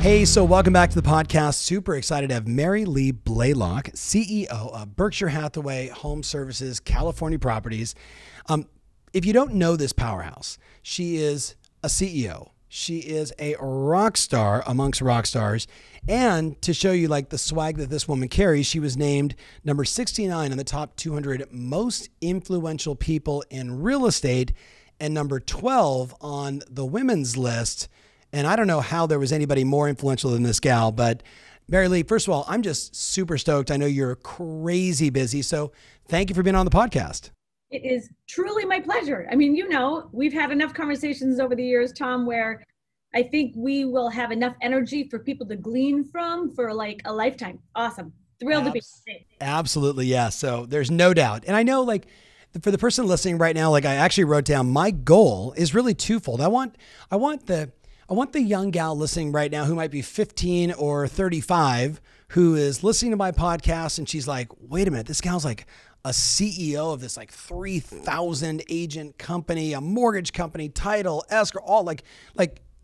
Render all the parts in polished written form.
Hey, so welcome back to the podcast. Super excited to have Lee Blaylock, CEO of Berkshire Hathaway, HomeServices, California Properties. If you don't know this powerhouse, she is a CEO. She is a rock star amongst rock stars. And to show you like the swag that this woman carries, she was named number 69 on the top 200 most influential people in real estate and number 12 on the women's list. And I don't know how there was anybody more influential than this gal, but Lee, first of all, I'm just super stoked. I know you're crazy busy, so thank you for being on the podcast. It is truly my pleasure. I mean, we've had enough conversations over the years, Tom, where I think we will have enough energy for people to glean from for like a lifetime. Awesome. Thrilled to be here. Absolutely, yeah. So there's no doubt. And I know like for the person listening right now, like I actually wrote down my goal is really twofold. I want the young gal listening right now who might be 15 or 35 who is listening to my podcast and she's like, wait a minute, this gal's like a CEO of this like 3,000 agent company, a mortgage company, title, escrow, all like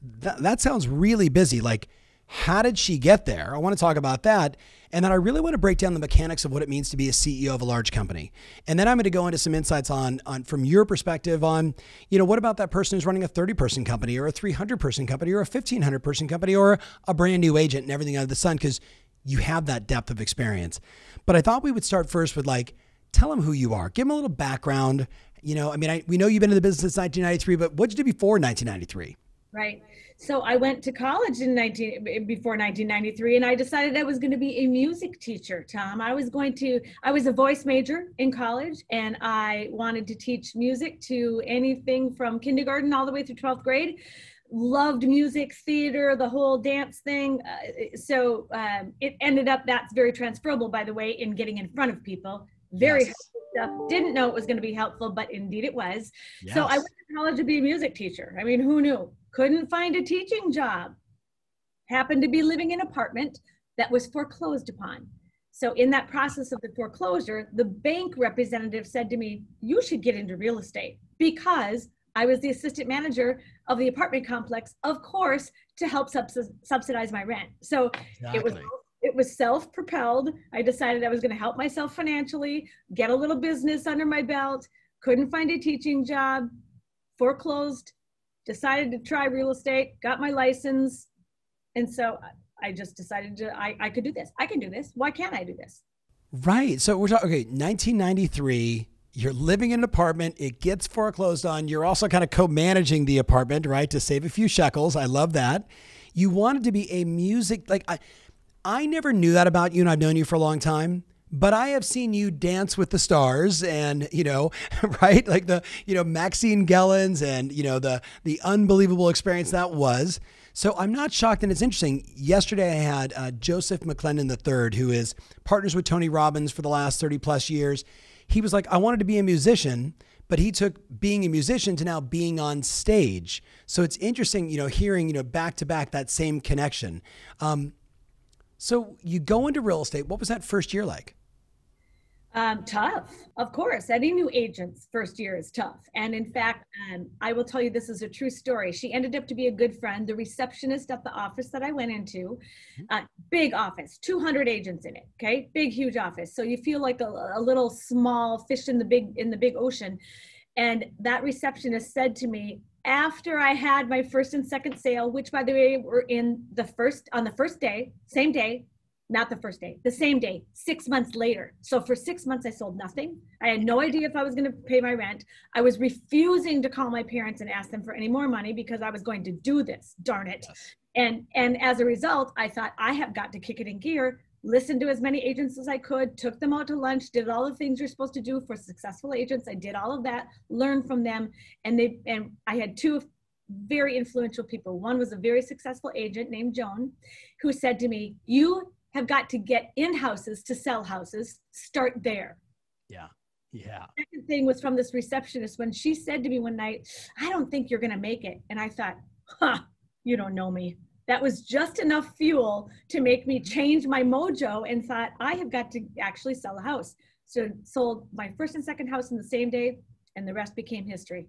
that sounds really busy. Like, how did she get there? I want to talk about that. And then I really want to break down the mechanics of what it means to be a CEO of a large company. And then I'm going to go into some insights on from your perspective on, what about that person who's running a 30-person company or a 300-person company or a 1,500-person company or a brand new agent and everything under the sun, because you have that depth of experience. But I thought we would start first with like, tell them who you are. Give them a little background. We know you've been in the business since 1993, but what did you do before 1993? Right. So I went to college before 1993, and I decided I was going to be a music teacher, Tom. I was a voice major in college, and I wanted to teach music to anything from kindergarten all the way through 12th grade. Loved music, theater, the whole dance thing. So it ended up, that's very transferable, by the way, in getting in front of people. Very helpful stuff. Didn't know it was going to be helpful, but indeed it was. Yes. So I went to college to be a music teacher. I mean, who knew? Couldn't find a teaching job. Happened to be living in an apartment that was foreclosed upon. So in that process of the foreclosure, the bank representative said to me, you should get into real estate, because I was the assistant manager of the apartment complex, of course, to help subsidize my rent. So exactly. It was self-propelled. I decided I was going to help myself financially, get a little business under my belt, couldn't find a teaching job, foreclosed, decided to try real estate, got my license. And so I just decided I could do this. I can do this. Why can't I do this? Right. So we're talking, 1993, you're living in an apartment. It gets foreclosed on. You're also kind of co-managing the apartment, right? To save a few shekels. I love that. You wanted to be a music, I never knew that about you, and I've known you for a long time, but I have seen you dance with the stars and, right? Like Maxine Gellens and, the unbelievable experience that was. So I'm not shocked. And it's interesting. Yesterday I had Joseph McClendon III, who is partners with Tony Robbins for the last 30 plus years. He was like, I wanted to be a musician, but he took being a musician to now being on stage. So it's interesting, hearing, back to back, that same connection. So you go into real estate. What was that first year like? Tough, of course. Any new agent's first year is tough. And in fact, I will tell you, this is a true story. She ended up to be a good friend, the receptionist at the office that I went into. Big office, 200 agents in it. Okay, big, huge office. So you feel like a little small fish in the big ocean. And that receptionist said to me, after I had my first and second sale, which by the way were on the first day, same day, not the first day, the same day, 6 months later. So for 6 months, I sold nothing. I had no idea if I was going to pay my rent. I was refusing to call my parents and ask them for any more money because I was going to do this, darn it. Yes. And as a result, I thought I have got to kick it in gear, listened to as many agents as I could, took them out to lunch, did all the things you're supposed to do for successful agents. I did all of that, learned from them. And I had two very influential people. One was a very successful agent named Joan, who said to me, you have got to get in houses to sell houses, start there. Yeah. Yeah. The second thing was from this receptionist when she said to me one night, I don't think you're going to make it. And I thought, you don't know me. That was just enough fuel to make me change my mojo and thought, I have got to actually sell a house. So sold my first and second house in the same day, and the rest became history.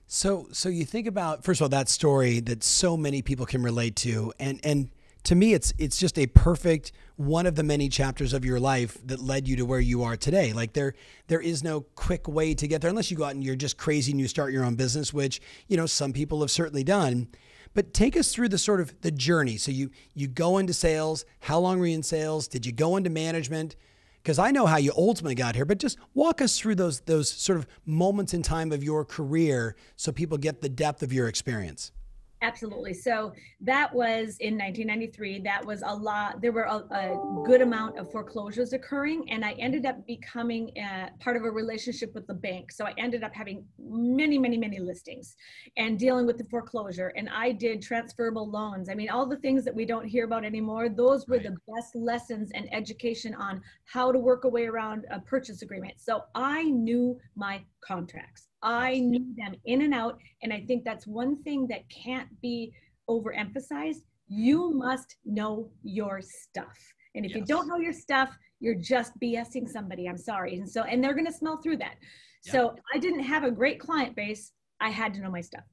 So you think about, first of all, that story that so many people can relate to, and to me, it's just a perfect one of the many chapters of your life that led you to where you are today. Like there is no quick way to get there unless you go out and you're just crazy and you start your own business, which, some people have certainly done. But take us through the sort of the journey. So you go into sales. How long were you in sales? Did you go into management? Because I know how you ultimately got here, but just walk us through those sort of moments in time of your career so people get the depth of your experience. Absolutely. So that was in 1993. That was a lot. There were a good amount of foreclosures occurring, and I ended up becoming part of a relationship with the bank. So I ended up having many, many, many listings and dealing with the foreclosure. And I did transferable loans. I mean, all the things that we don't hear about anymore, those were the best lessons and education on how to work a way around a purchase agreement. So I knew my contracts. I knew them in and out. And I think that's one thing that can't be overemphasized. You must know your stuff. And if you don't know your stuff, you're just BSing somebody. I'm sorry. And they're going to smell through that. So I didn't have a great client base. I had to know my stuff.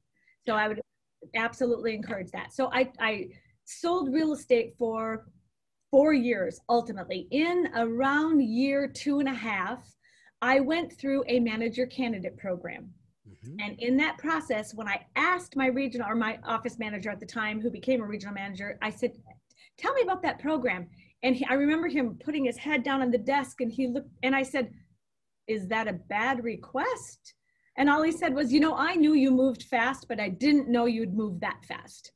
So I would absolutely encourage that. So I sold real estate for 4 years, ultimately. In around year 2.5, I went through a manager candidate program. And in that process, when I asked my regional or my office manager at the time, who became a regional manager, I said, tell me about that program. And I remember him putting his head down on the desk, and he looked, and I said, is that a bad request? And all he said was, I knew you moved fast, but I didn't know you'd move that fast.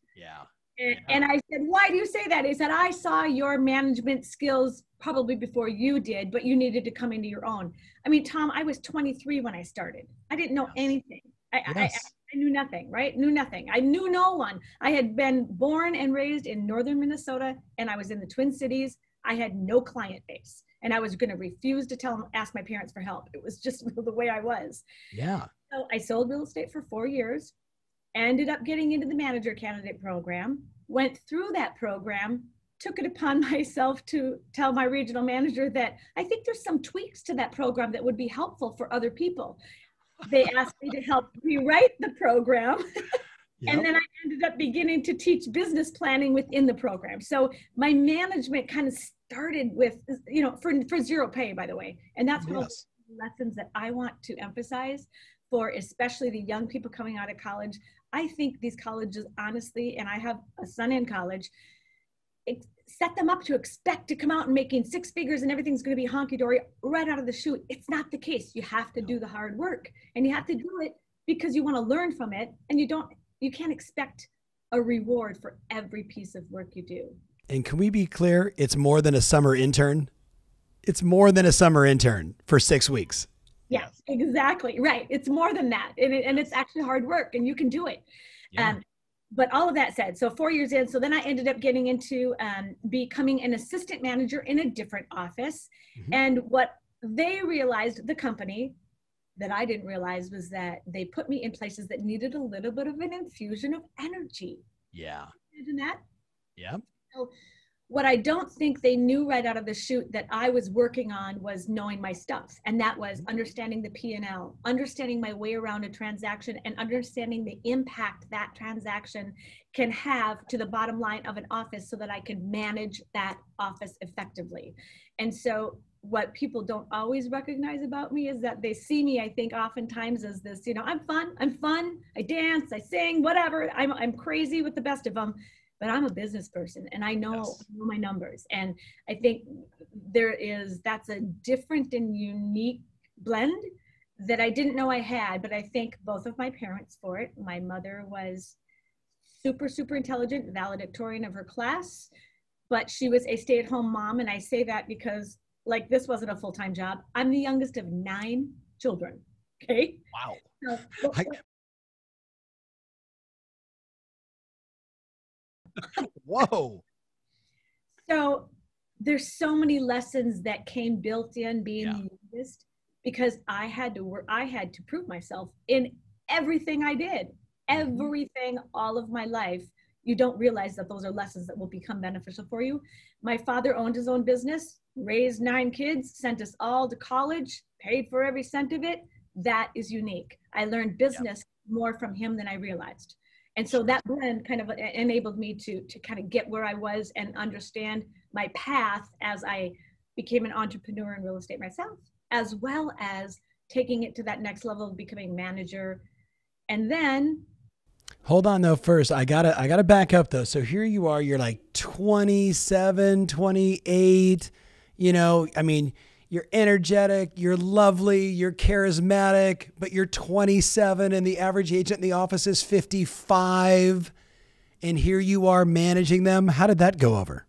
And I said, why do you say that? He said, I saw your management skills probably before you did, but you needed to come into your own. I mean, Tom, I was 23 when I started. I didn't know anything. I knew nothing, right? Knew nothing. I knew no one. I had been born and raised in northern Minnesota, and I was in the Twin Cities. I had no client base, and I was going to refuse to ask my parents for help. It was just the way I was. So I sold real estate for 4 years, ended up getting into the manager candidate program, went through that program, took it upon myself to tell my regional manager that I think there's some tweaks to that program that would be helpful for other people. They asked me to help rewrite the program. And then I ended up beginning to teach business planning within the program. So my management kind of started with, for zero pay, by the way. And that's one of the lessons that I want to emphasize for especially the young people coming out of college. I think these colleges, honestly, and I have a son in college, set them up to expect to come out and making 6 figures and everything's going to be honky-dory right out of the chute. It's not the case. You have to do the hard work, and you have to do it because you want to learn from it, and you can't expect a reward for every piece of work you do. And can we be clear? It's more than a summer intern. It's more than a summer intern for 6 weeks. Yes, exactly. Right. It's more than that. And it's actually hard work, and you can do it. But all of that said, so 4 years in, so then I ended up getting into becoming an assistant manager in a different office. And what they realized, the company, that I didn't realize, was that they put me in places that needed a little bit of an infusion of energy. Imagine that? So what I don't think they knew right out of the chute that I was working on was knowing my stuff. And that was understanding the P&L, understanding my way around a transaction, and understanding the impact that transaction can have to the bottom line of an office so that I can manage that office effectively. And so what people don't always recognize about me is that they see me, I think, oftentimes as this, I'm fun, I dance, I sing, whatever. I'm crazy with the best of them. But I'm a business person, and I know my numbers. And I think that's a different and unique blend that I didn't know I had, but I thank both of my parents for it. My mother was super, super intelligent, valedictorian of her class, but she was a stay-at-home mom. And I say that because this wasn't a full-time job. I'm the youngest of 9 children. Okay. Wow. So, Whoa. So there's so many lessons that came built in being the youngest, because I had to prove myself in everything I did, everything, all of my life. You don't realize that those are lessons that will become beneficial for you. My father owned his own business, raised 9 kids, sent us all to college, paid for every cent of it. That is unique. I learned business more from him than I realized. And so that blend kind of enabled me to kind of get where I was and understand my path as I became an entrepreneur in real estate myself, as well as taking it to that next level of becoming manager. And then hold on though. First, I gotta back up though. So here you are, you're like 27, 28, you know, I mean, you're energetic, you're lovely, you're charismatic, but you're 27 and the average agent in the office is 55. And here you are managing them. How did that go over?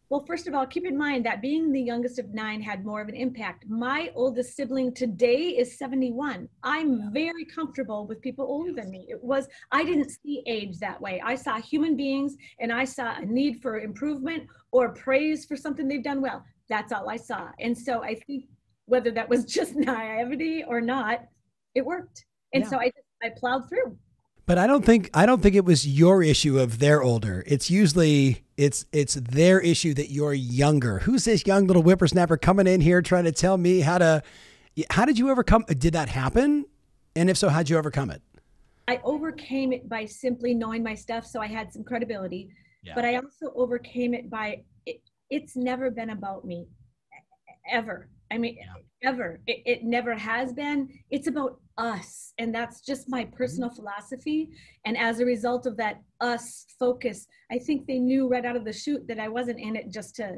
Well, first of all, keep in mind that being the youngest of 9 had more of an impact. My oldest sibling today is 71. I'm very comfortable with people older than me. I didn't see age that way. I saw human beings and I saw a need for improvement or praise for something they've done well. That's all I saw. And so I think whether that was just naivety or not, it worked. And so I plowed through. But I don't think it was your issue of they're older. It's usually it's their issue that you're younger. Who's this young little whippersnapper coming in here trying to tell me how did you overcome? Did that happen? And if so, how'd you overcome it? I overcame it by simply knowing my stuff. So I had some credibility, but I also overcame it by, it's never been about me ever. I mean, ever. It never has been. It's about us. And that's just my personal philosophy. And as a result of that us focus, I think they knew right out of the chute that I wasn't in it just to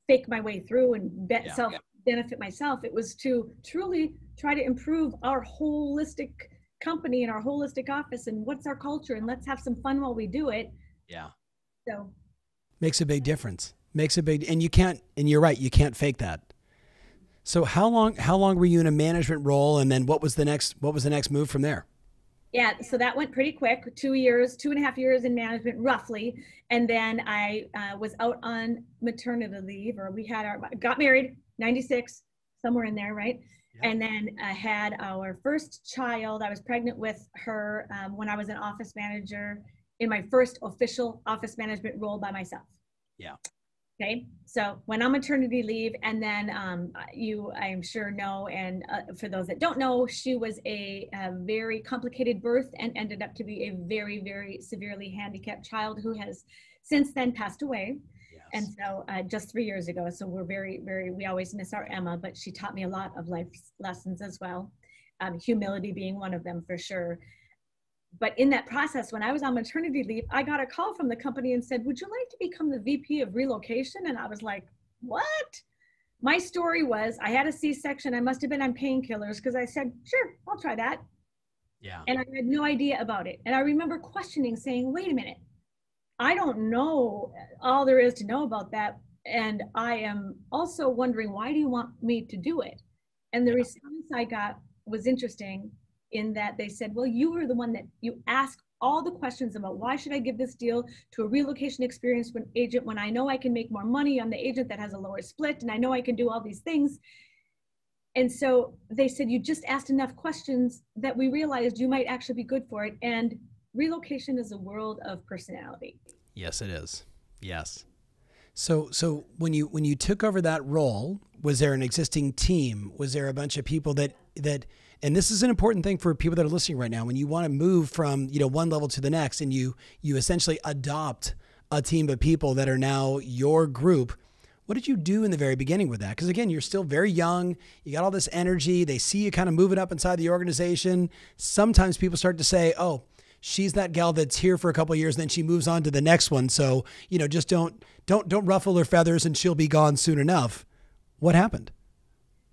fake my way through and self-benefit myself. It was to truly try to improve our holistic company and our holistic office and what's our culture, and let's have some fun while we do it. Yeah. So makes a big difference. And you can't, and you're right, you can't fake that. So how long were you in a management role, and then what was the next move from there? Yeah, so that went pretty quick, 2.5 years in management roughly. And then I was out on maternity leave, or got married, 96, somewhere in there, right? Yeah. And then I had our first child. I was pregnant with her when I was an office manager in my first official office management role by myself. Yeah. Okay, so went on maternity leave, and then I am sure know, and for those that don't know, she was a very complicated birth and ended up to be a very, very severely handicapped child who has since then passed away. Yes. And so just 3 years ago, so we're very, very, we always miss our Emma, but she taught me a lot of life lessons as well, humility being one of them for sure. But in that process, when I was on maternity leave, I got a call from the company and said, would you like to become the VP of relocation? And I was like, what? My story was I had a C-section. I must have been on painkillers because I said, sure, I'll try that. Yeah. And I had no idea about it. And I remember questioning, saying, wait a minute, I don't know all there is to know about that. And I am also wondering, why do you want me to do it? And the response I got was interesting, in that they said, well, you were the one that you asked all the questions about why should I give this deal to a relocation experience agent when I know I can make more money on the agent that has a lower split, and I know I can do all these things. And so they said, you just asked enough questions that we realized you might actually be good for it. And relocation is a world of personality. Yes, it is. Yes. So when you took over that role, was there an existing team? Was there a bunch of people that and this is an important thing for people that are listening right now, when you want to move from, one level to the next, and you essentially adopt a team of people that are now your group. What did you do in the very beginning with that? Because again, you're still very young. You got all this energy. They see you kind of moving up inside the organization. Sometimes people start to say, oh, she's that gal that's here for a couple of years, and then she moves on to the next one. So, just don't ruffle her feathers and she'll be gone soon enough. What happened?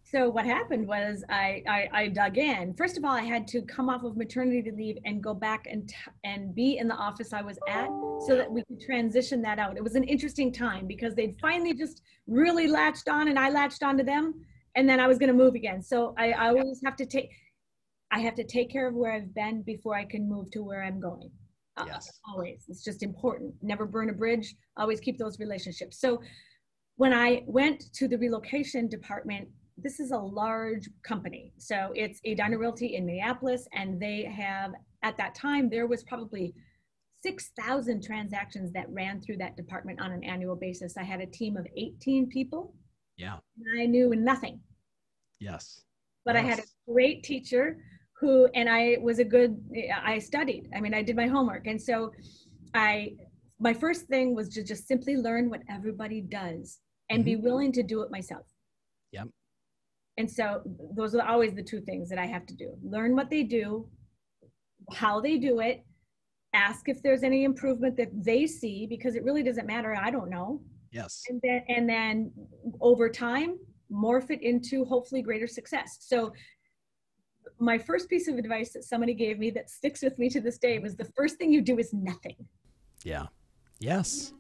So what happened was I dug in. First of all, I had to come off of maternity leave and go back and be in the office I was at so that we could transition that out. It was an interesting time because they'd finally just really latched on, and I latched onto them, and then I was going to move again. So I always have to take care of where I've been before I can move to where I'm going. Yes. Always. It's just important. Never burn a bridge. Always keep those relationships. So when I went to the relocation department, this is a large company. So it's Edina Realty in Minneapolis, and they have, at that time, there was probably 6,000 transactions that ran through that department on an annual basis. I had a team of 18 people. Yeah. And I knew nothing. Yes. But yes. I had a great teacher and I studied. I mean, I did my homework. And so my first thing was to just simply learn what everybody does and be willing to do it myself. Yep. And so those are always the two things that I have to do. Learn what they do, how they do it, ask if there's any improvement that they see, because it really doesn't matter. I don't know. Yes. And then over time, morph it into hopefully greater success. So my first piece of advice that somebody gave me that sticks with me to this day was the first thing you do is nothing. Yeah. Yes.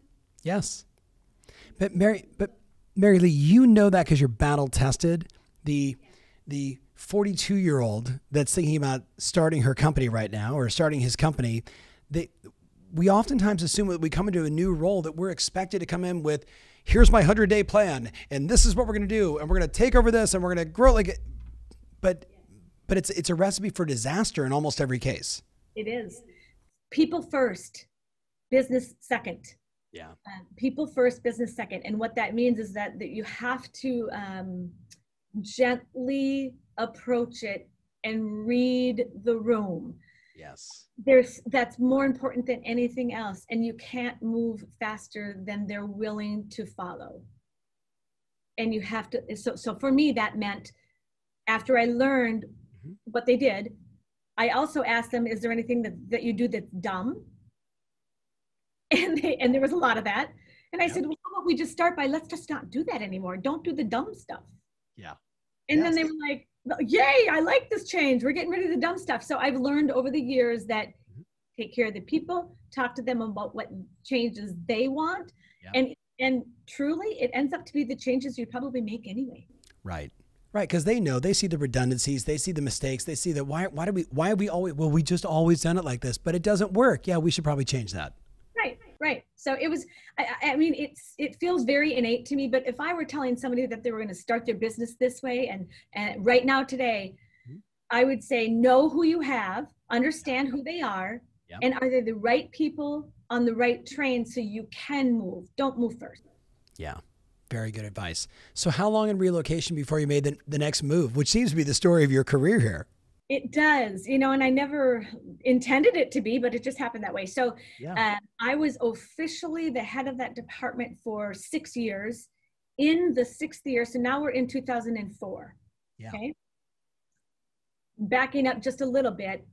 Yes. But Mary Lee, you know that because you're battle tested. The 42-year-old that's thinking about starting her company right now or starting his company, we oftentimes assume that we come into a new role that we're expected to come in with, here's my 100-day plan, and this is what we're going to do, and we're going to take over this, and we're going to grow like it. But it's a recipe for disaster in almost every case. It is. People first, business second. Yeah. People first, business second. And what that means is that you have to gently approach it and read the room. Yes. That's more important than anything else. And you can't move faster than they're willing to follow. And you have to, so for me, that meant after I learned what they did, I also asked them, is there anything that you do that's dumb? And there was a lot of that. And I said, well, how about we just start by, let's just not do that anymore. Don't do the dumb stuff. Yeah. And then they were like, yay, I like this change. We're getting rid of the dumb stuff. So I've learned over the years that take care of the people, talk to them about what changes they want. Yeah. And truly, it ends up to be the changes you'd probably make anyway. Right. Right. Because they see the redundancies, they see the mistakes, they see that why have we always, well, we just always done it like this, but it doesn't work. Yeah, we should probably change that. Right. So it was, I mean, it feels very innate to me, but if I were telling somebody that they were going to start their business this way and right now today, I would say, know who you have, understand who they are, and are they the right people on the right train so you can move? Don't move first. Yeah. Very good advice. So how long in relocation before you made the next move, which seems to be the story of your career here? It does, and I never intended it to be, but it just happened that way. So I was officially the head of that department for 6 years. In the 6th year, so now we're in 2004. Yeah. Okay. Backing up just a little bit,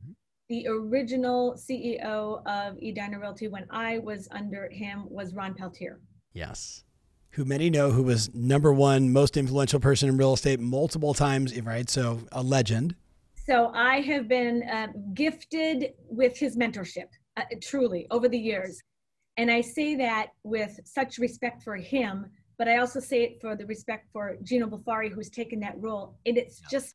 the original CEO of Edina Realty when I was under him was Ron Peltier. Yes. Who many know, who was #1 most influential person in real estate multiple times, right? So a legend. So I have been gifted with his mentorship, truly, over the years. And I say that with such respect for him, but I also say it for the respect for Gino Buffari, who's taken that role. And it's just,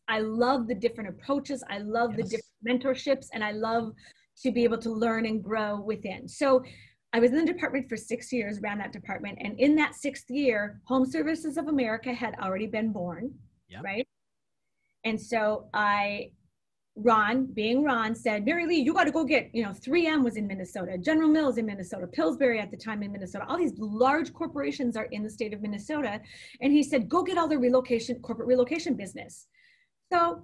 I love the different approaches. I love the different mentorships, and I love to be able to learn and grow within. So I was in the department for 6 years, ran that department. And in that 6th year, HomeServices of America had already been born, right? And so Ron said, Mary Lee, you got to go get, 3M was in Minnesota, General Mills in Minnesota, Pillsbury at the time in Minnesota. All these large corporations are in the state of Minnesota. And he said, go get all the corporate relocation business. So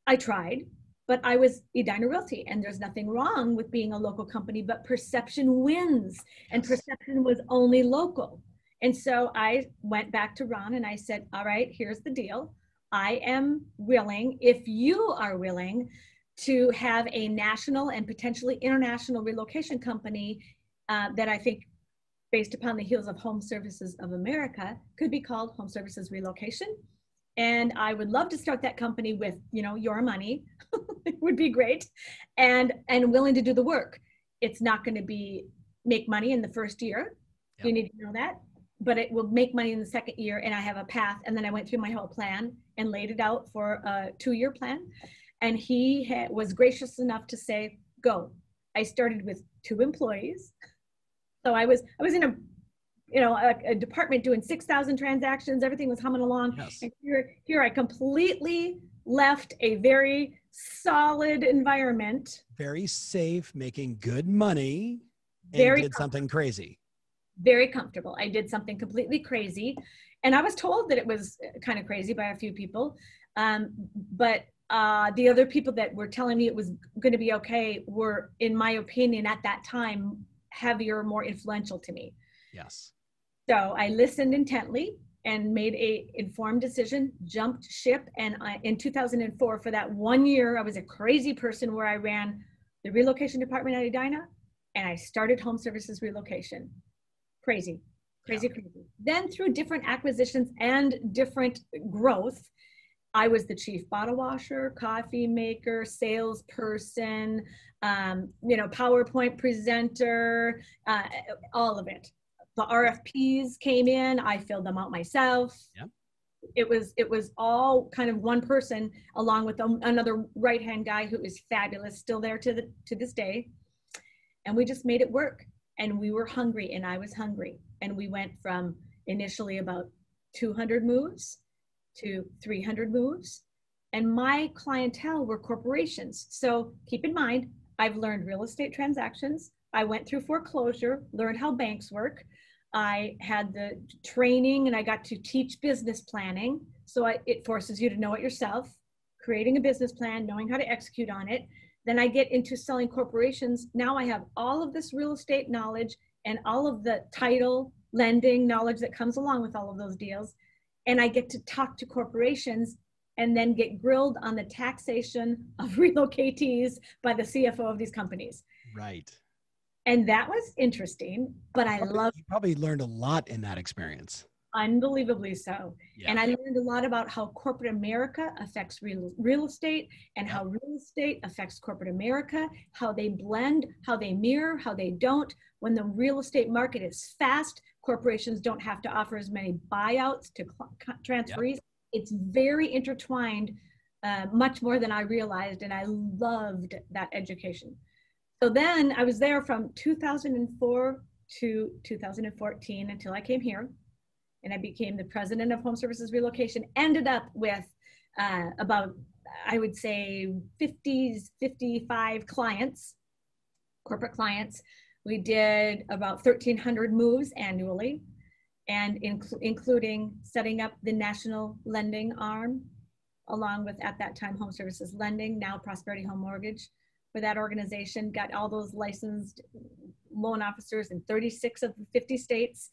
I tried, but I was Edina Realty, and there's nothing wrong with being a local company, but perception wins, and perception was only local. And so I went back to Ron and I said, all right, here's the deal. I am willing, if you are willing, to have a national and potentially international relocation company that I think, based upon the heels of HomeServices of America, could be called HomeServices Relocation. And I would love to start that company with, your money. It would be great. And willing to do the work. It's not going to make money in the first year. Yep. You need to know that. But it will make money in the 2nd year, and I have a path. And then I went through my whole plan and laid it out for a 2-year plan. And he was gracious enough to say, go. I started with 2 employees. So I was in a department doing 6,000 transactions. Everything was humming along. Yes. And here I completely left a very solid environment. Very safe, making good money, and did something crazy. Very comfortable. I did something completely crazy. And I was told that it was kind of crazy by a few people. But The other people that were telling me it was going to be okay were, in my opinion, at that time, heavier, more influential to me. Yes. So I listened intently and made a informed decision, jumped ship. And in 2004, for that 1 year, I was a crazy person where I ran the relocation department at Edina, and I started HomeServices relocation. Crazy. Then through different acquisitions and different growth, I was the chief bottle washer, coffee maker, salesperson, PowerPoint presenter, all of it. The RFPs came in, I filled them out myself. Yep. It was all kind of one person, along with another right-hand guy who is fabulous, still there to this day. And we just made it work. And we were hungry, and I was hungry. And we went from initially about 200 moves to 300 moves. And my clientele were corporations. So keep in mind, I've learned real estate transactions. I went through foreclosure, learned how banks work. I had the training, and I got to teach business planning. So it forces you to know it yourself, creating a business plan, knowing how to execute on it. Then I get into selling corporations. Now I have all of this real estate knowledge and all of the title, lending knowledge that comes along with all of those deals. And I get to talk to corporations and then get grilled on the taxation of relocatees by the CFO of these companies. Right. And that was interesting, but you probably learned a lot in that experience. Unbelievably so. Yeah. And I learned a lot about how corporate America affects real estate, and how real estate affects corporate America, how they blend, how they mirror, how they don't. When the real estate market is fast, corporations don't have to offer as many buyouts to transferees. Yep. It's very intertwined, much more than I realized, and I loved that education. So then I was there from 2004 to 2014 until I came here. And I became the president of HomeServices Relocation, ended up with about, I would say, 55 clients, corporate clients. We did about 1,300 moves annually, and including setting up the national lending arm, along with, at that time, HomeServices Lending, now Prosperity Home Mortgage. For that organization, got all those licensed loan officers in 36 of the 50 states.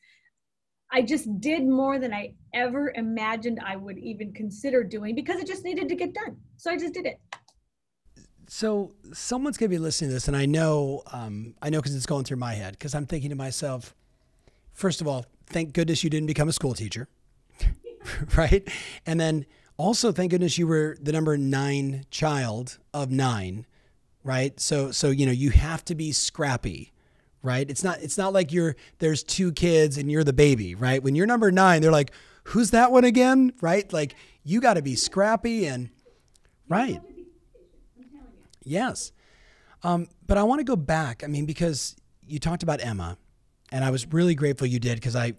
I just did more than I ever imagined I would even consider doing, because it just needed to get done. So I just did it. So someone's going to be listening to this, and I know because it's going through my head, because I'm thinking to myself, first of all, thank goodness you didn't become a school teacher, right? And then also, thank goodness you were the number 9 child of 9, right? So you have to be scrappy. Right? It's not like there's 2 kids and you're the baby, right? When you're number 9, they're like, who's that one again? Right? Like, you got to be scrappy and right. Yes. But I want to go back. I mean, because you talked about Emma, and I was really grateful you did, because I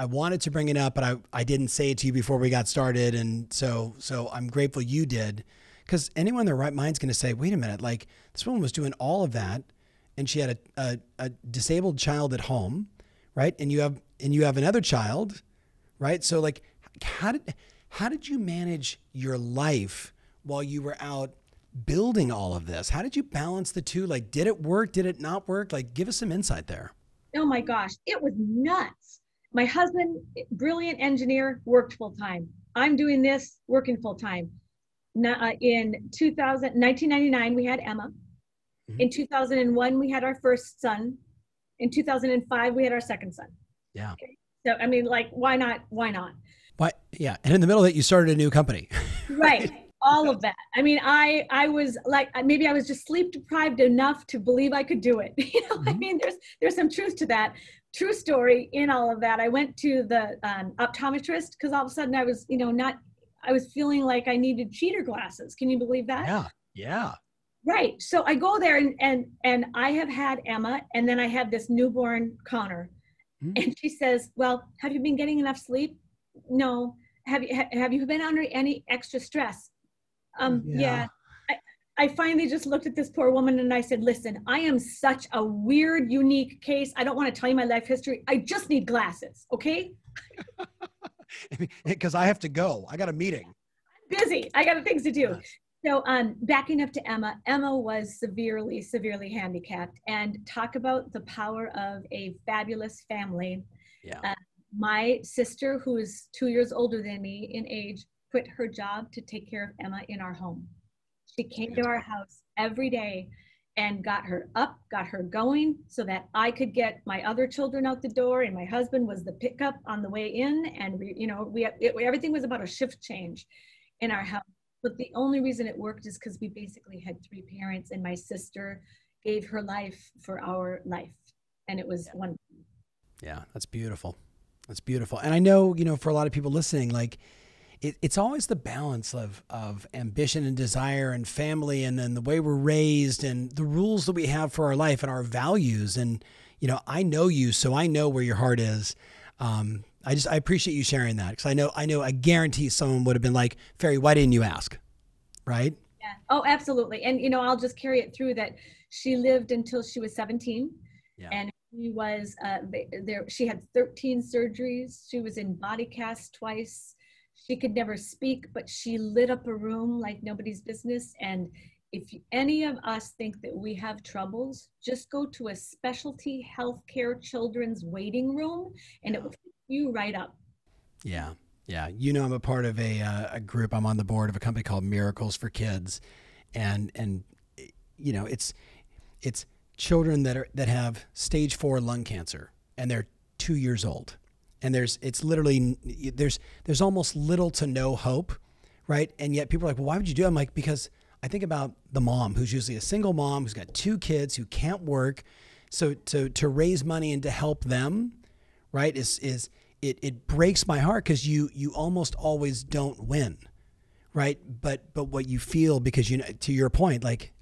wanted to bring it up, but I didn't say it to you before we got started. And so I'm grateful you did, because anyone in their right mind is going to say, wait a minute, like, this woman was doing all of that, and she had a disabled child at home, right? And you have another child, right? So like, how did you manage your life while you were out building all of this? How did you balance the two? Like, did it work? Did it not work? Like, give us some insight there. Oh my gosh, it was nuts. My husband, brilliant engineer, worked full time. I'm doing this, working full time. In 1999, we had Emma. Mm-hmm. In 2001, we had our first son. In 2005, we had our second son. Yeah. Okay? So, I mean, like, why not? Why not? Why? Yeah. And in the middle of that, you started a new company. Right. All of that. I mean, I was like, maybe I was just sleep deprived enough to believe I could do it. Mm-hmm. I mean, there's some truth to that. True story in all of that. I went to the optometrist because all of a sudden I was, I was feeling like I needed cheater glasses. Can you believe that? Yeah. Yeah. Right. So I go there and I have had Emma, and then I have this newborn Connor. Mm-hmm. And she says, well, have you been getting enough sleep? No. Have you been under any extra stress? Yeah. I finally just looked at this poor woman and I said, listen, I am such a weird, unique case. I don't want to tell you my life history. I just need glasses. Okay. Because I have to go. I got a meeting. I'm busy. I got things to do. Yes. So backing up to Emma, Emma was severely, severely handicapped, and talk about the power of a fabulous family. Yeah. My sister, who is 2 years older than me in age, quit her job to take care of Emma in our home. She came to our house every day and got her up, got her going so that I could get my other children out the door, and my husband was the pickup on the way in. And everything was about a shift change in our house. But the only reason it worked is because we basically had three parents, and my sister gave her life for our life. And it was wonderful. Yeah, that's beautiful. That's beautiful. And I know, for a lot of people listening, like it's always the balance of ambition and desire and family, and then the way we're raised and the rules that we have for our life and our values. And, I know you, so I know where your heart is. I appreciate you sharing that, because I guarantee someone would have been like, Ferry, why didn't you ask? Right? Yeah. Oh, absolutely. And, I'll just carry it through that she lived until she was 17. Yeah. And she was she had 13 surgeries. She was in body casts twice. She could never speak, but she lit up a room like nobody's business. And if any of us think that we have troubles, just go to a specialty healthcare children's waiting room, and it will pick you right up. Yeah. Yeah. I'm a part of a group. I'm on the board of a company called Miracles for Kids. And it's children that have stage 4 lung cancer, and they're 2 years old. And there's almost little to no hope. Right. And yet people are like, well, why would you do it? I'm like, because I think about the mom who's usually a single mom who's got 2 kids who can't work. So to raise money and to help them, right, it breaks my heart, because you almost always don't win. Right. But what you feel, because to your point, like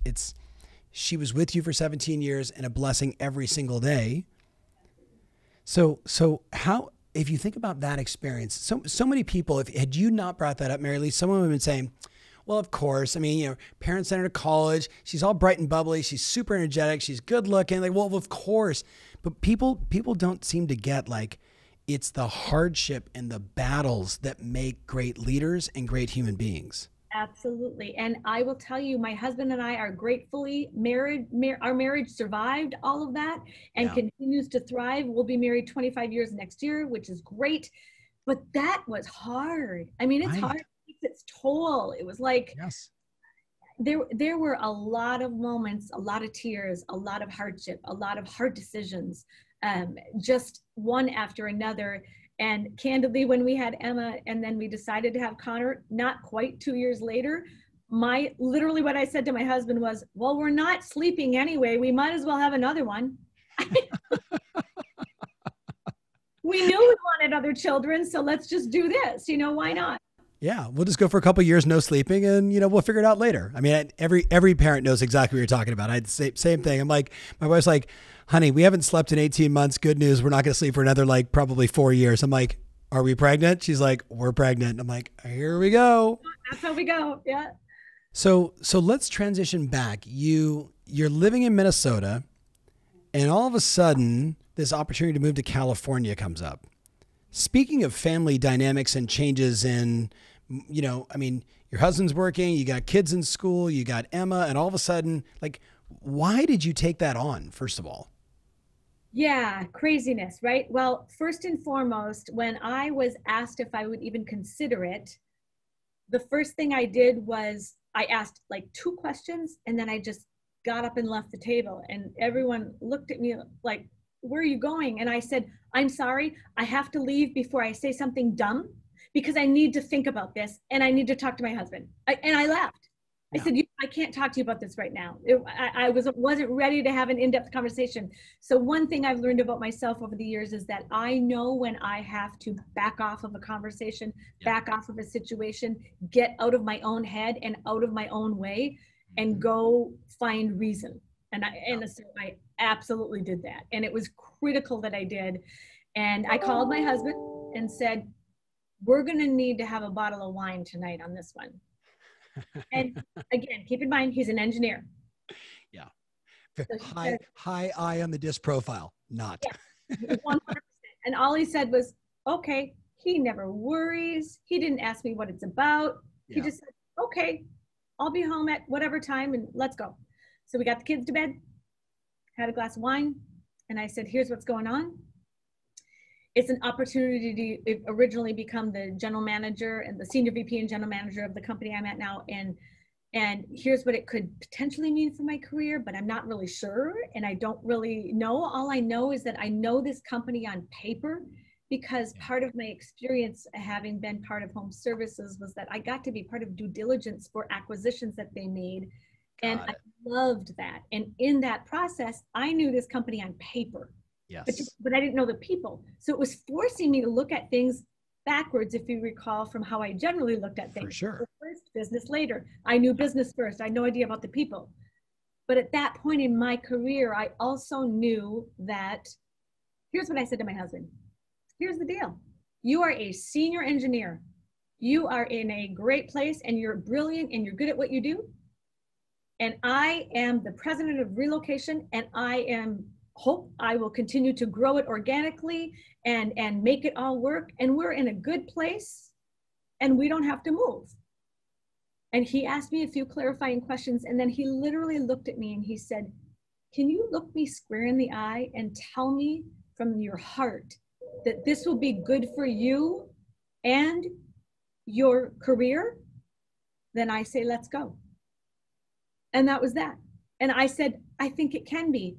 she was with you for 17 years and a blessing every single day. So how, if you think about that experience, so many people, had you not brought that up, Mary Lee, someone would have been saying, well, of course, parents sent her to college. She's all bright and bubbly. She's super energetic. She's good looking. Like, well, of course. But people don't seem to get, like, it's the hardship and the battles that make great leaders and great human beings. Absolutely. And I will tell you, my husband and I are gratefully married. Our marriage survived all of that and continues to thrive. We'll be married 25 years next year, which is great. But that was hard. It's hard. It takes its toll. It was like, there were a lot of moments, a lot of tears, a lot of hardship, a lot of hard decisions, just one after another. And candidly, when we had Emma and then we decided to have Connor, not quite 2 years later, literally what I said to my husband was, well, we're not sleeping anyway. We might as well have another one. We knew we wanted other children, so let's just do this. Why not? Yeah, we'll just go for a couple of years, no sleeping, and we'll figure it out later. Every parent knows exactly what you're talking about. I'd say same thing. I'm like, my wife's like, honey, we haven't slept in 18 months. Good news. We're not going to sleep for another, probably 4 years. I'm like, are we pregnant? She's like, we're pregnant. I'm like, here we go. That's how we go. Yeah. So let's transition back. You're living in Minnesota, and all of a sudden this opportunity to move to California comes up. Speaking of family dynamics and changes in, your husband's working, you got kids in school, you got Emma, and all of a sudden, why did you take that on, first of all? Yeah, craziness, right? Well, first and foremost, when I was asked if I would even consider it, the first thing I did was I asked 2 questions, and then I just got up and left the table, and everyone looked at me like, where are you going? And I said, I'm sorry, I have to leave before I say something dumb, because I need to think about this and I need to talk to my husband. And I left. I said, I can't talk to you about this right now. I wasn't ready to have an in-depth conversation. So one thing I've learned about myself over the years is that I know when I have to back off of a conversation, back off of a situation, get out of my own head and out of my own way, and go find reason. So I absolutely did that. And it was critical that I did. And I called my husband and said, we're going to need to have a bottle of wine tonight on this one. And again, keep in mind, he's an engineer. Yeah. So high eye on the disc profile. Not. Yeah, 100%. And all he said was, okay. He never worries. He didn't ask me what it's about. He just said, okay. I'll be home at whatever time and let's go. So we got the kids to bed, had a glass of wine, and I said, here's what's going on. It's an opportunity to originally become the general manager and the senior VP and general manager of the company I'm at now. And here's what it could potentially mean for my career, but I'm not really sure. And I don't really know. All I know is that I know this company on paper because part of my experience having been part of HomeServices was that I got to be part of due diligence for acquisitions that they made. And I loved that. And in that process, I knew this company on paper. Yes. But I didn't know the people. So it was forcing me to look at things backwards, if you recall, from how I generally looked at things. For sure. First, business later. I knew business first. I had no idea about the people. But at that point in my career, I also knew that, here's what I said to my husband. Here's the deal. You are a senior engineer. You are in a great place and you're brilliant and you're good at what you do. And I am the president of relocation and hope I will continue to grow it organically and make it all work. And we're in a good place and we don't have to move. And he asked me a few clarifying questions. And then he literally looked at me and he said, can you look me square in the eye and tell me from your heart that this will be good for you and your career? Then I say, let's go. And that was that. And I said, I think it can be.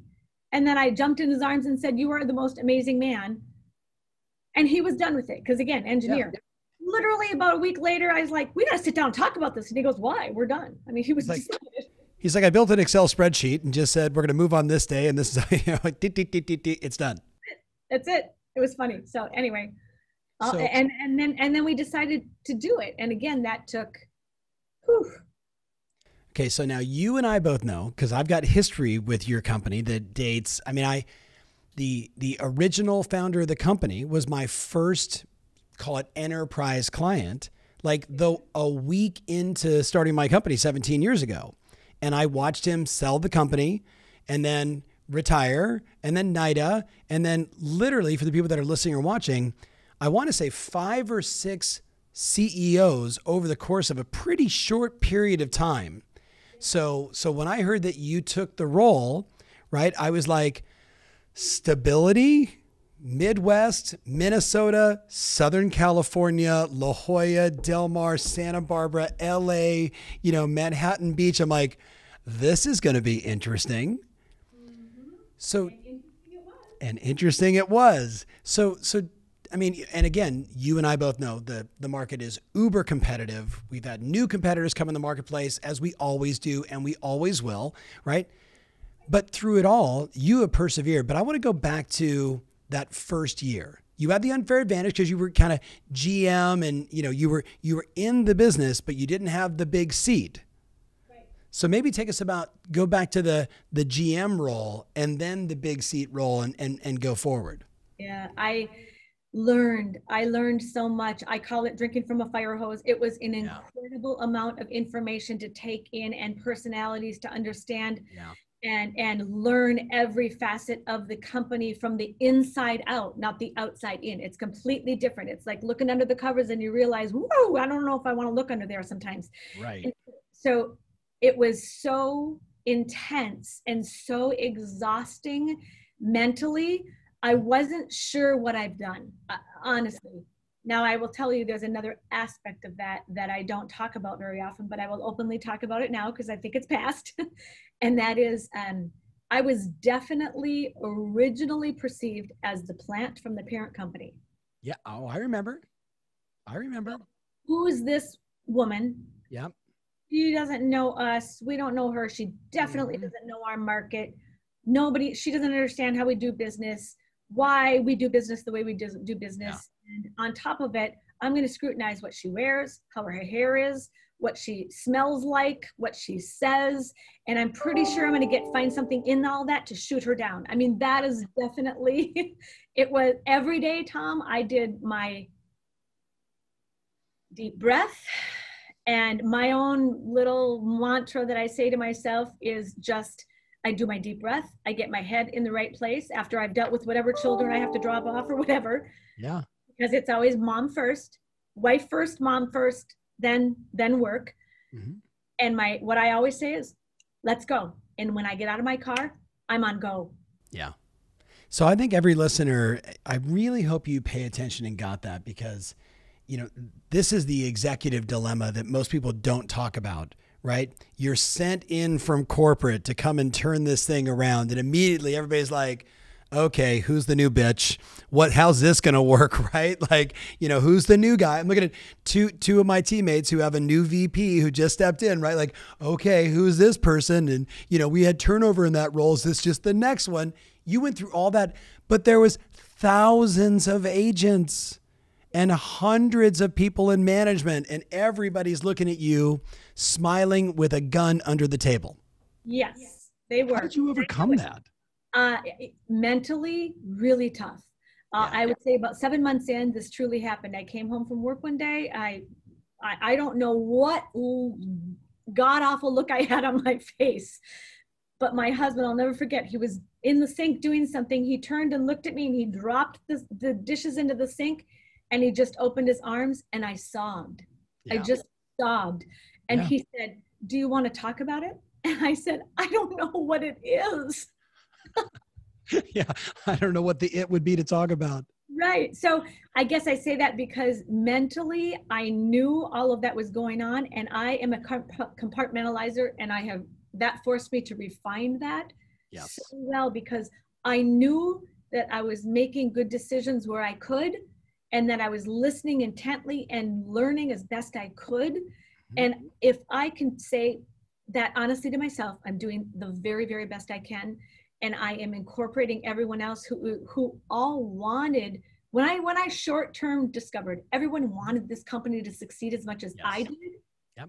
And then I jumped in his arms and said, you are the most amazing man. And he was done with it. Because again, engineer. Yeah. Literally about a week later, I was like, we got to sit down and talk about this. And he goes, why? We're done. I mean, he was he's like, I built an Excel spreadsheet and just said, we're going to move on this day. And this is, it's done. That's it. It was funny. So anyway, and then we decided to do it. And again, that took, whew. Okay, so now you and I both know, because I've got history with your company that dates. I mean, the original founder of the company was my first, call it enterprise client, like a week into starting my company 17 years ago. And I watched him sell the company and then retire and then NIDA. And then literally for the people that are listening or watching, I want to say 5 or 6 CEOs over the course of a pretty short period of time. So when I heard that you took the role, right, I was like, stability, Midwest, Minnesota, Southern California, La Jolla, Del Mar, Santa Barbara, LA, Manhattan Beach. I'm like, this is going to be interesting. Mm-hmm. So, and interesting it was. So, I mean, and again, you and I both know the market is uber competitive. We've had new competitors come in the marketplace, as we always do, and we always will, right? But through it all, you have persevered. But I want to go back to that first year. You had the unfair advantage because you were kind of GM and, you were in the business, but you didn't have the big seat. Right. So maybe go back to the GM role and then the big seat role and go forward. Yeah, I learned so much. I call it drinking from a fire hose. It was an incredible amount of information to take in and personalities to understand and learn every facet of the company from the inside out, not the outside in. It's completely different. It's like looking under the covers and you realize, whoa, I don't know if I want to look under there sometimes. Right. And so it was so intense and so exhausting mentally. I wasn't sure what I've done, honestly. Now I will tell you there's another aspect of that I don't talk about very often, but I will openly talk about it now because I think it's past. And that is, I was definitely originally perceived as the plant from the parent company. Yeah. Oh, I remember. Who is this woman? Yeah. She doesn't know us. We don't know her. She definitely doesn't know our market. She doesn't understand how we do business, why we do business the way we do business. Yeah. And on top of it, I'm going to scrutinize what she wears, how her hair is, what she smells like, what she says. And I'm pretty sure I'm going to find something in all that to shoot her down. I mean, that is definitely, it was every day, Tom, I did my deep breath. And my own little mantra that I say to myself is just, I do my deep breath. I get my head in the right place after I've dealt with whatever children I have to drop off or whatever. Yeah. Because it's always mom first, wife first, mom first, then work. Mm-hmm. And what I always say is, let's go. And when I get out of my car, I'm on go. Yeah. So I think every listener, I really hope you pay attention and got that, because, you know, this is the executive dilemma that most people don't talk about, right? You're sent in from corporate to come and turn this thing around. And immediately everybody's like, okay, who's the new bitch? How's this going to work? Right? Like, you know, who's the new guy? I'm looking at two of my teammates who have a new VP who just stepped in, right? Like, okay, who's this person? And, you know, we had turnover in that role. Is this just the next one? You went through all that, but there was thousands of agents and hundreds of people in management, and everybody's looking at you smiling with a gun under the table. Yes, they were. How did you overcome that? Mentally, really tough. Yeah. I would say about 7 months in, this truly happened. I came home from work one day. I don't know what god awful look I had on my face, but my husband, I'll never forget, he was in the sink doing something. He turned and looked at me, and he dropped the dishes into the sink, and he just opened his arms, and I sobbed. Yeah. I just sobbed. And Yeah. he said, do you want to talk about it? And I said, I don't know what it is. Yeah, I don't know what the it would be to talk about. Right. So I guess I say that because mentally I knew all of that was going on, and I am a compartmentalizer, and that forced me to refine that so well, because I knew that I was making good decisions where I could, and that I was listening intently and learning as best I could. Mm-hmm. And if I can say that honestly to myself, I'm doing the very, very best I can. And I am incorporating everyone else who all wanted, when I short-term discovered everyone wanted this company to succeed as much as I did. Yep.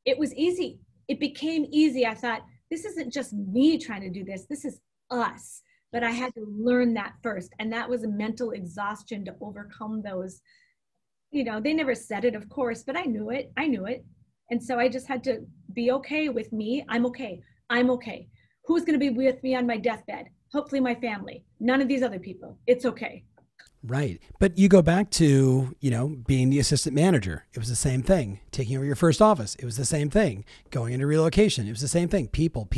It was easy. It became easy. I thought, this isn't just me trying to do this. This is us. But I had to learn that first. And that was a mental exhaustion to overcome those. You know, they never said it, of course, but I knew it. And so I just had to be okay with me. I'm okay. Who's going to be with me on my deathbed? Hopefully my family. None of these other people. It's okay. Right. But you go back to, you know, being the assistant manager. It was the same thing. Taking over your first office. It was the same thing. Going into relocation. It was the same thing. People.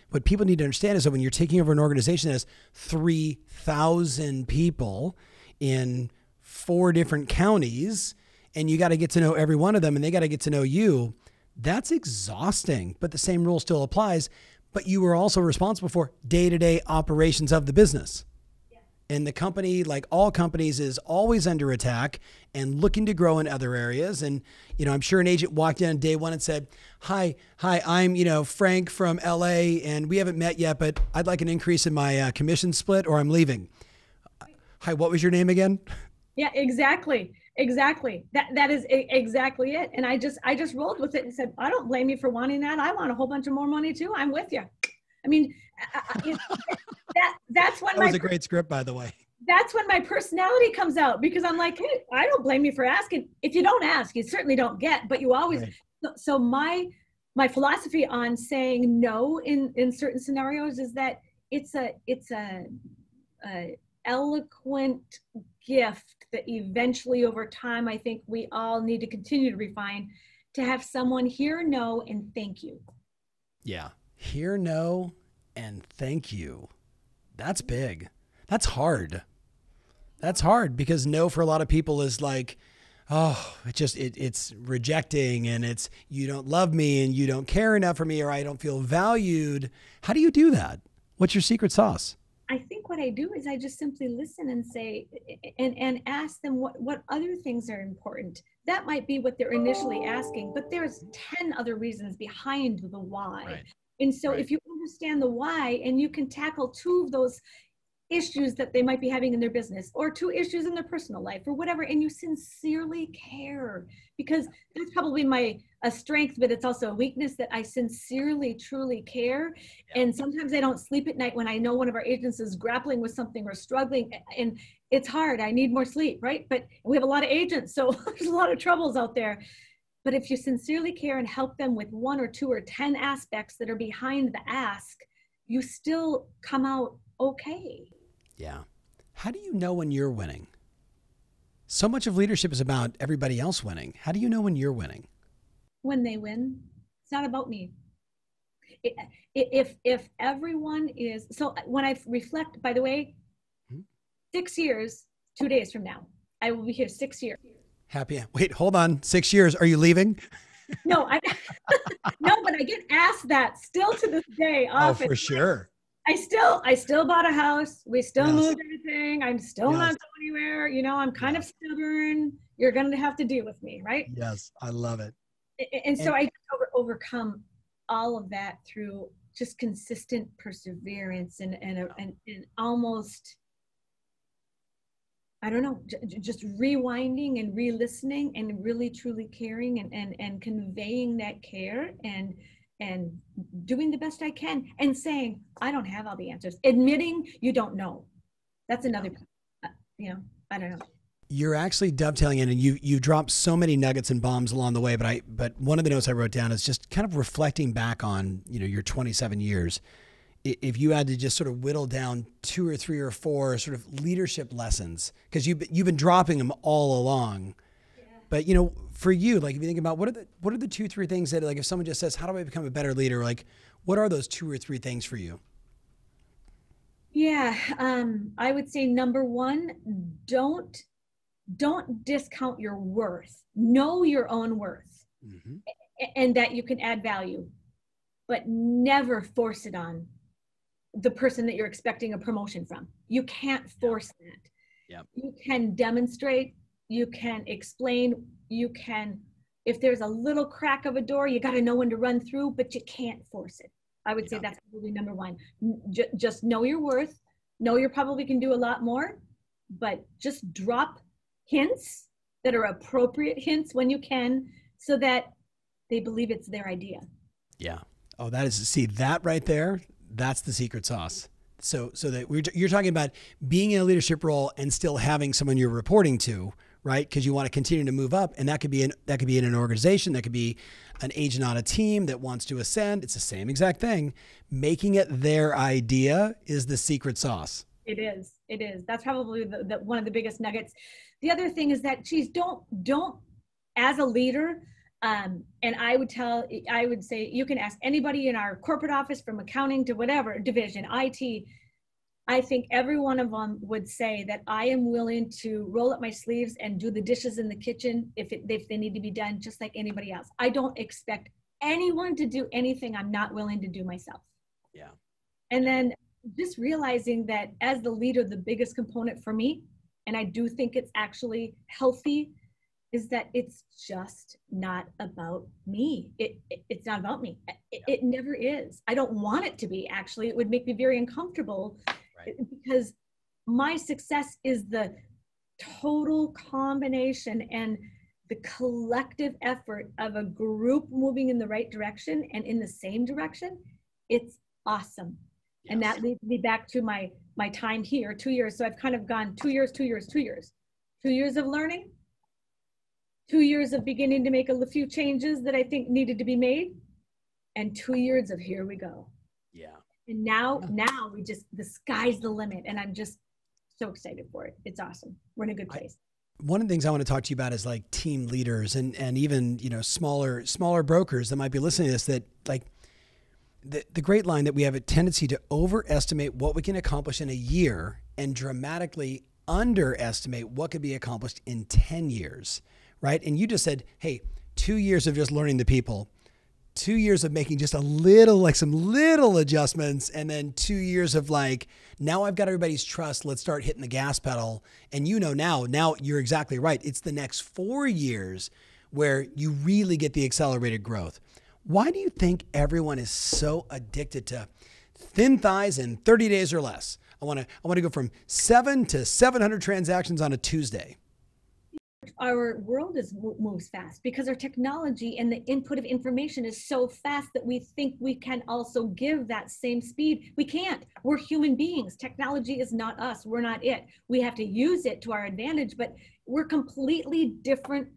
What people need to understand is that when you're taking over an organization that has 3,000 people in 4 different counties, and you got to get to know every one of them, and they got to get to know you, that's exhausting. But the same rule still applies. But you were also responsible for day-to-day operations of the business. Yeah. And the company, like all companies, is always under attack and looking to grow in other areas. And, you know, I'm sure an agent walked in on day one and said, hi, I'm, you know, Frank from LA, and we haven't met yet, but I'd like an increase in my commission split, or I'm leaving. Hi, what was your name again? Yeah, exactly. That is exactly it. And I just rolled with it and said, I don't blame you for wanting that. I want a whole bunch of more money too. I'm with you. I mean, that's when that was a great script, by the way. That's when my personality comes out, because I'm like, hey, I don't blame you for asking. If you don't ask, you certainly don't get, but you always, right. So my philosophy on saying no in certain scenarios is that it's a eloquent gift that eventually over time, I think we all need to continue to refine, to have someone hear no and thank you. Yeah. Hear no and thank you. That's big. That's hard. That's hard, because no for a lot of people is like, oh, it's rejecting, and it's, you don't love me and you don't care enough for me, or I don't feel valued. How do you do that? What's your secret sauce? I think what I do is I just simply listen and say, and ask them what other things are important. That might be what they're initially asking, but there's 10 other reasons behind the why. Right. And so if you understand the why, and you can tackle 2 of those issues that they might be having in their business, or 2 issues in their personal life, or whatever, and you sincerely care, because that's probably a strength, but it's also a weakness, that I sincerely, truly care. Yeah. And sometimes I don't sleep at night when I know one of our agents is grappling with something or struggling, and it's hard. I need more sleep, right? But we have a lot of agents, so there's a lot of troubles out there. But if you sincerely care and help them with 1 or 2 or 10 aspects that are behind the ask, you still come out okay. Yeah. How do you know when you're winning? So much of leadership is about everybody else winning. How do you know when you're winning? when they win. It's not about me. If everyone is, so when I reflect, by the way, 6 years, 2 days from now, I will be here 6 years. Happy. Wait, hold on. 6 years. Are you leaving? No, no, but I get asked that still to this day often. Oh, for sure. I still bought a house. We still Yes. moved everything. I'm still Yes. not going anywhere. You know, I'm kind of stubborn. You're going to have to deal with me, right? Yes, I love it. And so I overcome all of that through just consistent perseverance and almost, I don't know, just rewinding and re-listening and really truly caring and conveying that care and doing the best I can and saying, I don't have all the answers. Admitting you don't know. That's another, I don't know. You're actually dovetailing in, and you dropped so many nuggets and bombs along the way. But one of the notes I wrote down is just kind of reflecting back on, your 27 years. If you had to just sort of whittle down 2 or 3 or 4 sort of leadership lessons, because you've been dropping them all along. Yeah. But for you, like if you think about what are the 2, 3 things that, like, if someone just says, how do I become a better leader? Like, what are those 2 or 3 things for you? Yeah, I would say number 1, don't discount your worth. Know your own worth, and that you can add value, but never force it on the person that you're expecting a promotion from. You can't force that. Yep. You can demonstrate, you can explain, you can, if there's a little crack of a door, you got to know when to run through, but you can't force it. I would say that's probably number 1. Just know your worth. Know you probably can do a lot more, but just drop hints that are appropriate hints when you can, so that they believe it's their idea. Yeah. Oh, see that right there. That's the secret sauce. So that you're talking about being in a leadership role and still having someone you're reporting to, right? Because you want to continue to move up, and that could be in an organization, that could be an agent on a team that wants to ascend. It's the same exact thing. Making it their idea is the secret sauce. It is. That's probably the one of the biggest nuggets. The other thing is that, don't as a leader. And I would say you can ask anybody in our corporate office, from accounting to whatever division, IT. I think every one of them would say that I am willing to roll up my sleeves and do the dishes in the kitchen if they need to be done, just like anybody else. I don't expect anyone to do anything I'm not willing to do myself. Yeah. And then just realizing that as the leader, the biggest component for me, and I do think it's actually healthy, is that it's just not about me. It's not about me. It never is. I don't want it to be, actually. It would make me very uncomfortable, because my success is the total combination and the collective effort of a group moving in the right direction and in the same direction. It's awesome. Yes. And that leads me back to my time here, 2 years. So I've kind of gone 2 years, 2 years, 2 years. 2 years of learning, 2 years of beginning to make a few changes that I think needed to be made, and 2 years of here we go. Yeah. And now the sky's the limit, and I'm just so excited for it. It's awesome. We're in a good place. One of the things I want to talk to you about is like team leaders and even, smaller brokers that might be listening to this, that like the great line that we have a tendency to overestimate what we can accomplish in a year and dramatically underestimate what could be accomplished in 10 years. Right. And you just said, hey, 2 years of just learning the people, 2 years of making just some little adjustments. And then 2 years of like, now I've got everybody's trust. Let's start hitting the gas pedal. And now you're exactly right. It's the next 4 years where you really get the accelerated growth. Why do you think everyone is so addicted to thin thighs in 30 days or less? I want to go from 7 to 700 transactions on a Tuesday. Our world moves fast because our technology and the input of information is so fast that we think we can also give that same speed. We can't. We're human beings. Technology is not us. We're not it. We have to use it to our advantage, but we're completely different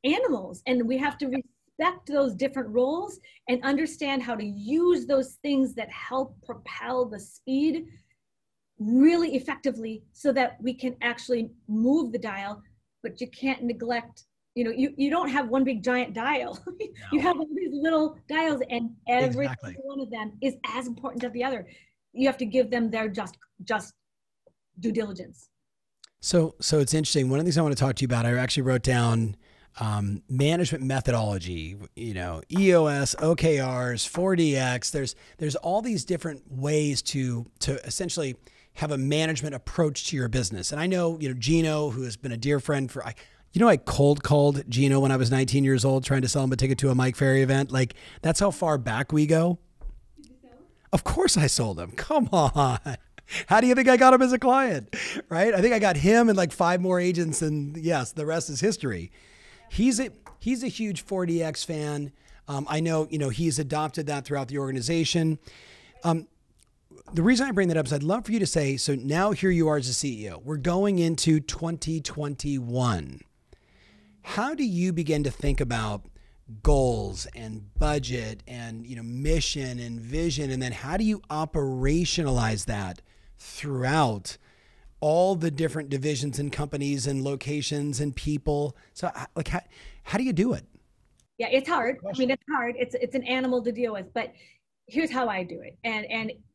animals, and we have to respect those different roles and understand how to use those things that help propel the speed really effectively so that we can actually move the dial. But you can't neglect you don't have one big giant dial. You have all these little dials, and every Exactly. one of them is as important as the other. You have to give them their just due diligence. So it's interesting. One of the things I want to talk to you about, I actually wrote down management methodology, EOS, OKRs, 4DX. There's all these different ways to essentially have a management approach to your business. And I know, Gino, who has been a dear friend I cold called Gino when I was 19 years old, trying to sell him a ticket to a Mike Ferry event. Like, that's how far back we go. Of course I sold him. Come on. How do you think I got him as a client? Right? I think I got him and like 5 more agents, and yes, the rest is history. He's a huge 4DX fan. I know, he's adopted that throughout the organization. The reason I bring that up is I'd love for you to say, so now here you are as a CEO. We're going into 2021. How do you begin to think about goals and budget and, mission and vision? And then how do you operationalize that throughout all the different divisions and companies and locations and people? So like, how do you do it? Yeah, it's hard. I mean, it's hard. It's an animal to deal with, but here's how I do it.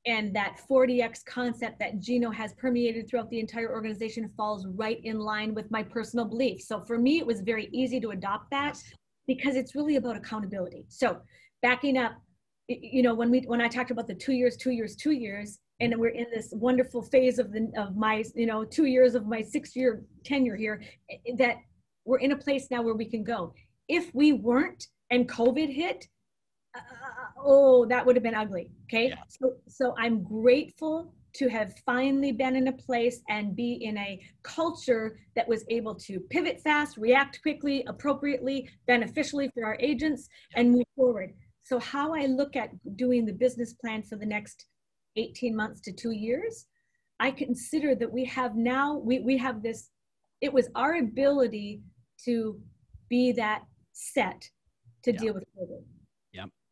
And that 4DX concept that Gino has permeated throughout the entire organization falls right in line with my personal beliefs. So for me, it was very easy to adopt that because it's really about accountability. So backing up, when I talked about the 2 years, and we're in this wonderful phase of my 2 years of my 6-year tenure here, that we're in a place now where we can go. If we weren't and COVID hit, that would have been ugly. Okay. Yeah. So I'm grateful to have finally been in a place and be in a culture that was able to pivot fast, react quickly, appropriately, beneficially for our agents, and move forward. So how I look at doing the business plan for the next 18 months to 2 years, I consider that we have now, we have this, it was our ability to be that set to deal with COVID.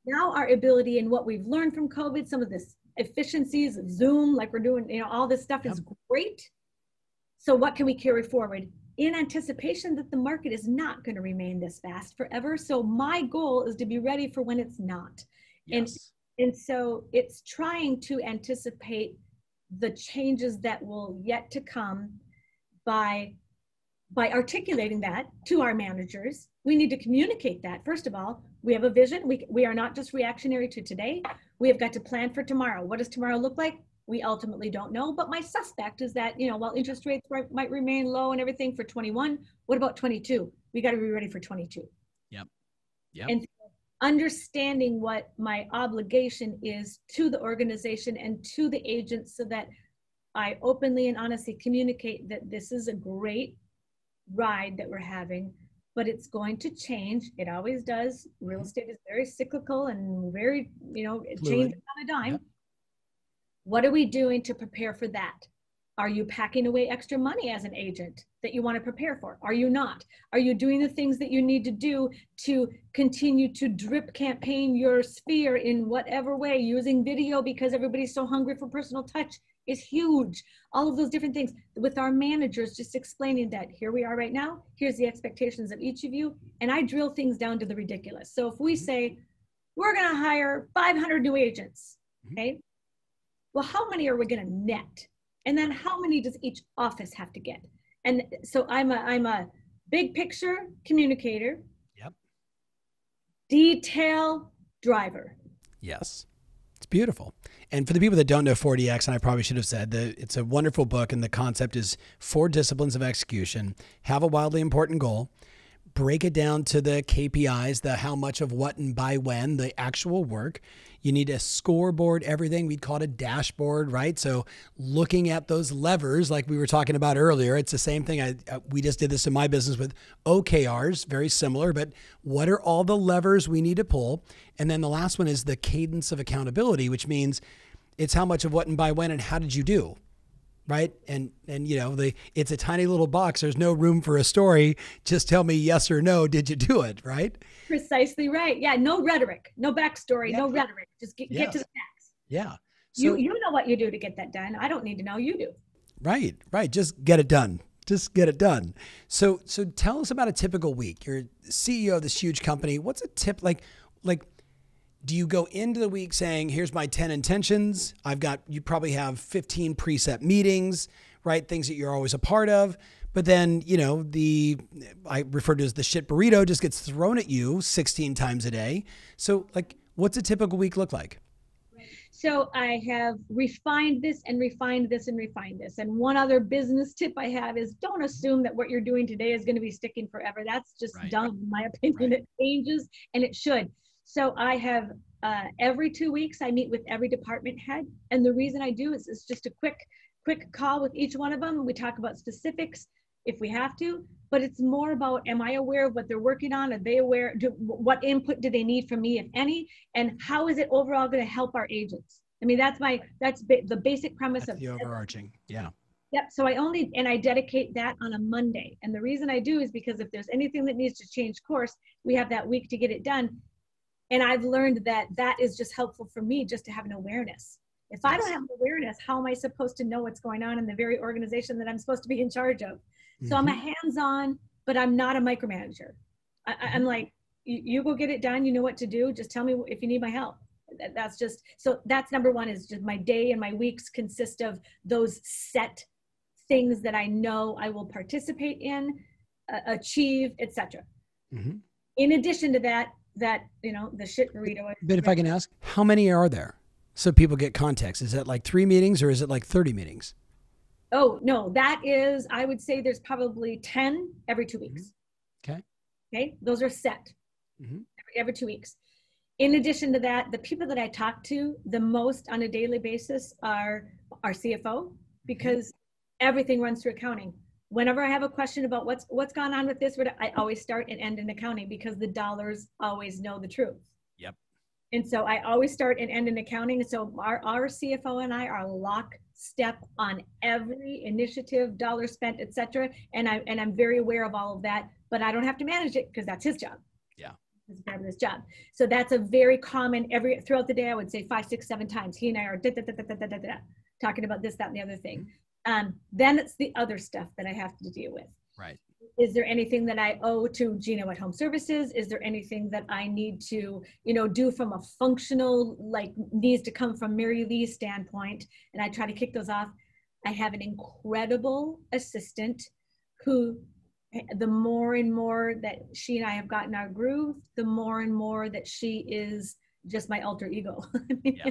Now our ability and what we've learned from COVID, some of this efficiencies of Zoom, like we're doing, all this stuff is great. So what can we carry forward in anticipation that the market is not going to remain this fast forever? So my goal is to be ready for when it's not. Yes. And so it's trying to anticipate the changes that will yet to come by articulating that to our managers. We need to communicate that. First of all, we have a vision. We are not just reactionary to today. We have got to plan for tomorrow. What does tomorrow look like? We ultimately don't know. But my suspect is that, while interest rates might remain low and everything for 21, what about 22? We got to be ready for 22. Yep. And understanding what my obligation is to the organization and to the agents so that I openly and honestly communicate that this is a great ride that we're having, but it's going to change. It always does. Real estate is very cyclical and very, it changes on a dime. Yep. What are we doing to prepare for that? Are you packing away extra money as an agent that you want to prepare for? Are you not? Are you doing the things that you need to do to continue to drip campaign your sphere in whatever way, using video because everybody's so hungry for personal touch is huge. All of those different things with our managers, just explaining that here we are right now, here's the expectations of each of you. And I drill things down to the ridiculous. So if we say, we're going to hire 500 new agents, okay? Well, how many are we going to net? And then how many does each office have to get? And so I'm a big picture communicator. Yep. Detail driver. Yes. It's beautiful. And for the people that don't know 4DX, and I probably should have said that it's a wonderful book, and the concept is 4 disciplines of execution. Have a wildly important goal. Break it down to the KPIs, the how much of what and by when, the actual work. You need a scoreboard, everything. We'd call it a dashboard, right? So looking at those levers, like we were talking about earlier, it's the same thing. We just did this in my business with OKRs, very similar, but what are all the levers we need to pull? And then the last one is the cadence of accountability, which means it's how much of what and by when and how did you do? Right. And it's a tiny little box. There's no room for a story. Just tell me yes or no. Did you do it? Right. Precisely right. Yeah. No rhetoric, no backstory, no rhetoric. Just get to the facts. Yeah. So, you know what you do to get that done. I don't need to know. You do. Right. Right. Just get it done. Just get it done. So tell us about a typical week. You're CEO of this huge company. What's a tip like, do you go into the week saying, here's my 10 intentions. You probably have 15 preset meetings, right? Things that you're always a part of. But then, I refer to as the shit burrito just gets thrown at you 16 times a day. So like, what's a typical week look like? So I have refined this and refined this and refined this. And one other business tip I have is don't assume that what you're doing today is going to be sticking forever. That's just dumb, in my opinion. Right. It changes and it should. So I have every 2 weeks, I meet with every department head. And the reason I do is it's just a quick call with each one of them. We talk about specifics if we have to, but it's more about, am I aware of what they're working on? Are they aware? What input do they need from me, if any? And how is it overall going to help our agents? I mean, that's the basic premise of the overarching. Yeah. Yep. So I dedicate that on a Monday. And the reason I do is because if there's anything that needs to change course, we have that week to get it done. And I've learned that is just helpful for me just to have an awareness. If I don't have an awareness, how am I supposed to know what's going on in the very organization that I'm supposed to be in charge of? So I'm a hands-on, but I'm not a micromanager. I'm like, you go get it done. You know what to do. Just tell me if you need my help. That's number one, is just my day and my weeks consist of those set things that I know I will participate in, achieve, etc. In addition to that, the shit burrito. But if I can ask, how many are there? So people get context. Is that like 3 meetings or is it like 30 meetings? Oh, no, that is, I would say there's probably 10 every 2 weeks. Okay. Those are set every 2 weeks. In addition to that, the people that I talk to the most on a daily basis are our CFO, because everything runs through accounting. Whenever I have a question about what's gone on with this, I always start and end in accounting, because the dollars always know the truth. Yep. And so I always start and end in accounting. So our CFO and I are lockstep on every initiative, dollar spent, et cetera. And I'm very aware of all of that, but I don't have to manage it because that's his job. Yeah. It's a fabulous job. So that's a very common, throughout the day, I would say 5, 6, 7 times. He and I are talking about this, that, and the other thing. Then it's the other stuff that I have to deal with. Right. Is there anything that I owe to Gino at HomeServices? Is there anything that I need to, do from a functional, like needs to come from Mary Lee's standpoint? And I try to kick those off. I have an incredible assistant who, the more and more that she and I have gotten our groove, the more and more that she is just my alter ego. Yeah.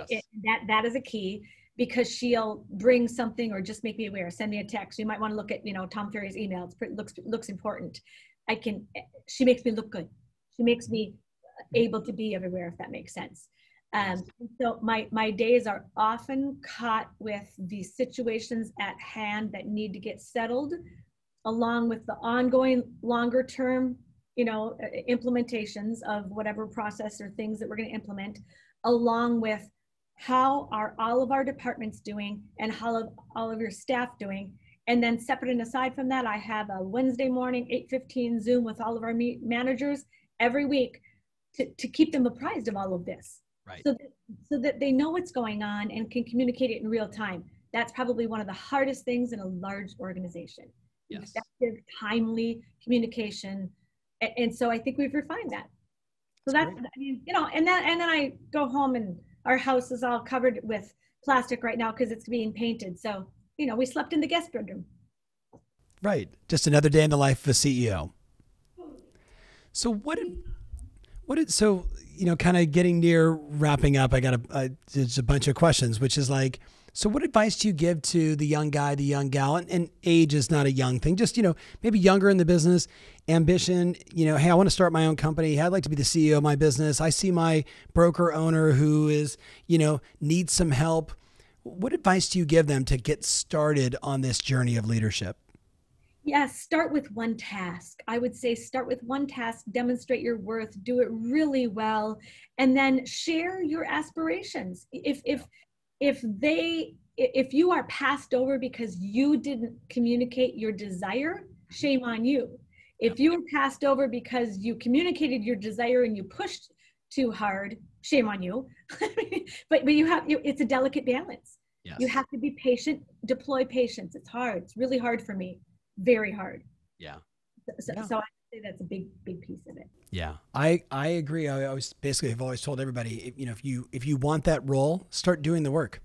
Yes. That is a key. Because she'll bring something or just make me aware, send me a text. You might want to look at, Tom Ferry's email. It looks important. She makes me look good. She makes me able to be everywhere, if that makes sense. So my days are often caught with the situations at hand that need to get settled, along with the ongoing longer term, implementations of whatever process or things that we're going to implement, along with how are all of our departments doing and how all of your staff doing. And then separate and aside from that, I have a Wednesday morning 8:15 Zoom with all of our managers every week to keep them apprised of all of this. Right. So that they know what's going on and can communicate it in real time. That's probably one of the hardest things in a large organization. Yes. Effective, timely communication. And so I think we've refined that. So that's and then I go home and our house is all covered with plastic right now because it's being painted. So, we slept in the guest bedroom. Right. Just another day in the life of a CEO. So kind of getting near wrapping up, I got there's a bunch of questions, which is like, so what advice do you give to the young guy, the young gal, and age is not a young thing, just, maybe younger in the business, ambition, hey, I want to start my own company. I'd like to be the CEO of my business. I see my broker owner who is, needs some help. What advice do you give them to get started on this journey of leadership? Yes, start with one task. I would say start with one task, demonstrate your worth, do it really well, and then share your aspirations. If you are passed over because you didn't communicate your desire, shame on you. If you were passed over because you communicated your desire and you pushed too hard, shame on you. but it's a delicate balance. You have to be patient, deploy patience. It's hard. It's really hard for me. Very hard. Yeah. So I say that's a big piece of it. Yeah, I agree. I always basically have always told everybody, if you want that role, start doing the work.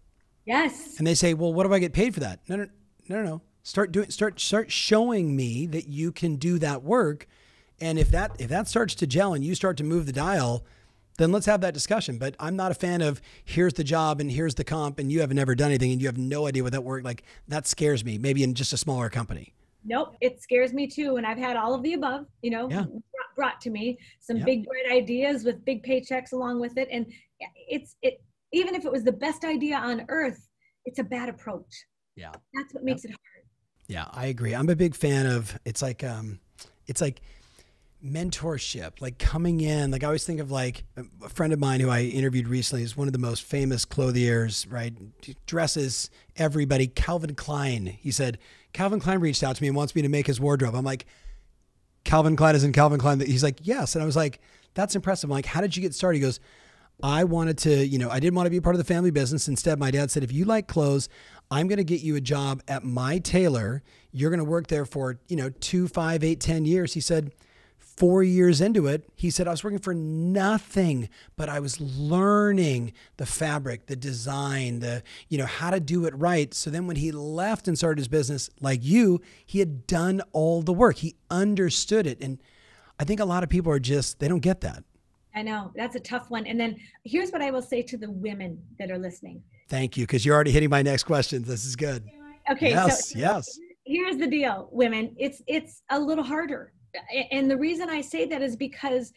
Yes. And they say, well, what do I get paid for that? No. Start showing me that you can do that work. And if that starts to gel and you start to move the dial, then let's have that discussion. But I'm not a fan of here's the job and here's the comp and you have never done anything and you have no idea what that work, like that scares me, maybe in just a smaller company. Nope. It scares me too. And I've had all of the above, brought to me some big, bright ideas with big paychecks along with it. And even if it was the best idea on earth, it's a bad approach. Yeah. That's what makes it hard. Yeah, I agree. I'm a big fan of, it's like mentorship, like coming in, like I always think of like a friend of mine who I interviewed recently is one of the most famous clothiers, right? He dresses everybody. Calvin Klein. He said, Calvin Klein reached out to me and wants me to make his wardrobe. I'm like, Calvin Klein isn't Calvin Klein. He's like, yes. And I was like, that's impressive. I'm like, how did you get started? He goes, I wanted to, I didn't want to be a part of the family business. Instead, my dad said, if you like clothes, I'm going to get you a job at my tailor. You're going to work there for, 2, 5, 8, 10 years. He said, 4 years into it, he said, I was working for nothing, but I was learning the fabric, the design, how to do it right. So then when he left and started his business, like you, he had done all the work. He understood it. And I think a lot of people they don't get that. I know, that's a tough one. And then here's what I will say to the women that are listening. Thank you, because you're already hitting my next question. This is good. Okay. Yes. Here's the deal, women. It's a little harder. And the reason I say that is because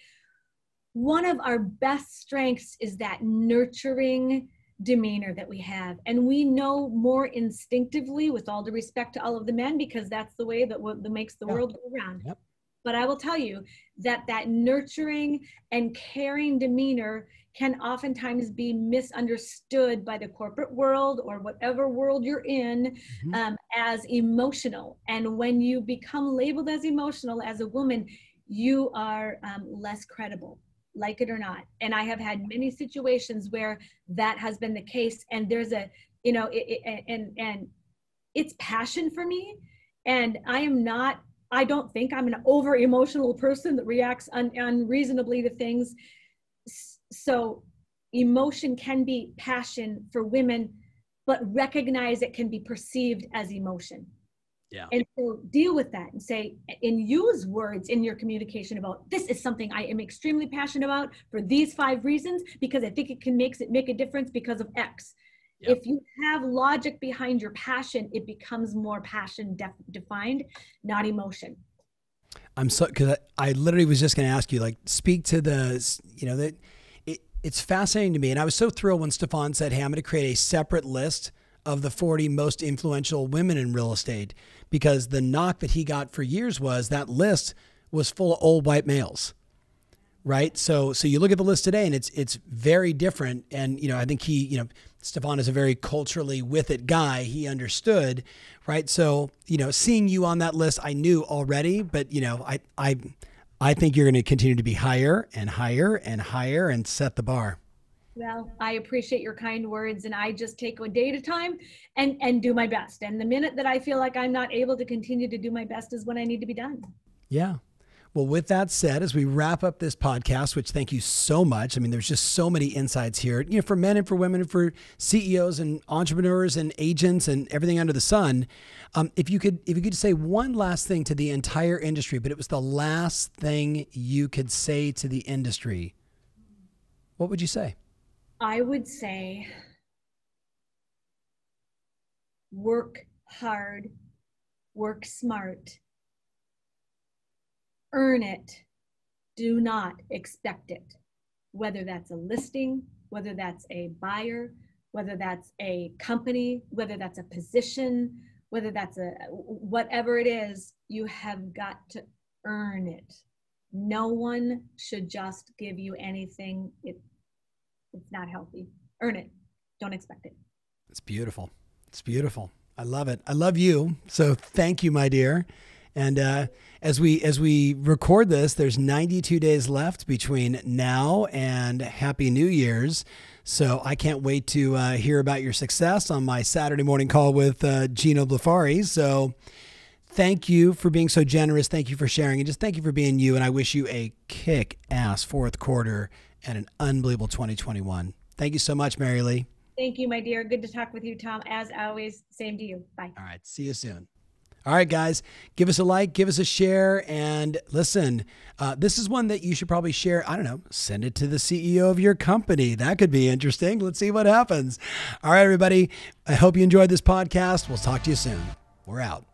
one of our best strengths is that nurturing demeanor that we have. And we know more instinctively, with all due respect to all of the men, because that's the way that makes the world go around. Yep. But I will tell you that nurturing and caring demeanor can oftentimes be misunderstood by the corporate world or whatever world you're in, as emotional. And when you become labeled as emotional as a woman, you are less credible, like it or not. And I have had many situations where that has been the case. And there's and it's passion for me. And I don't think I'm an over emotional person that reacts unreasonably to things. So emotion can be passion for women, but recognize it can be perceived as emotion. Yeah. And so deal with that and say, and use words in your communication about, this is something I am extremely passionate about for these 5 reasons, because I think it can make a difference because of X. Yep. If you have logic behind your passion, it becomes more passion defined, not emotion. Because I literally was just going to ask you, like, speak to that it's fascinating to me. And I was so thrilled when Stefan said, hey, I'm going to create a separate list of the 40 most influential women in real estate, because the knock that he got for years was that list was full of old white males. Right. So you look at the list today and it's very different. And, I think Stefan is a very culturally with it guy. He understood. Right. So, seeing you on that list, I knew already, but, I think you're going to continue to be higher and higher and higher and set the bar. Well, I appreciate your kind words, and I just take a day at a time and do my best. And the minute that I feel like I'm not able to continue to do my best is when I need to be done. Yeah. Well, with that said, as we wrap up this podcast, which thank you so much. I mean, there's just so many insights here, for men and for women and for CEOs and entrepreneurs and agents and everything under the sun. If you could say one last thing to the entire industry, but it was the last thing you could say to the industry, what would you say? I would say, work hard, work smart. Earn it. Do not expect it. Whether that's a listing, whether that's a buyer, whether that's a company, whether that's a position, whether that's whatever it is, you have got to earn it. No one should just give you anything. It's not healthy. Earn it. Don't expect it. It's beautiful. It's beautiful. I love it. I love you. So thank you, my dear. And as we record this, there's 92 days left between now and Happy New Year's. So I can't wait to hear about your success on my Saturday morning call with Gino Blafari. So thank you for being so generous. Thank you for sharing, and just thank you for being you. And I wish you a kick-ass fourth quarter and an unbelievable 2021. Thank you so much, Mary Lee. Thank you, my dear. Good to talk with you, Tom. As always, same to you. Bye. All right. See you soon. All right, guys, give us a like, give us a share, and listen, this is one that you should probably share. I don't know, send it to the CEO of your company. That could be interesting. Let's see what happens. All right, everybody, I hope you enjoyed this podcast. We'll talk to you soon. We're out.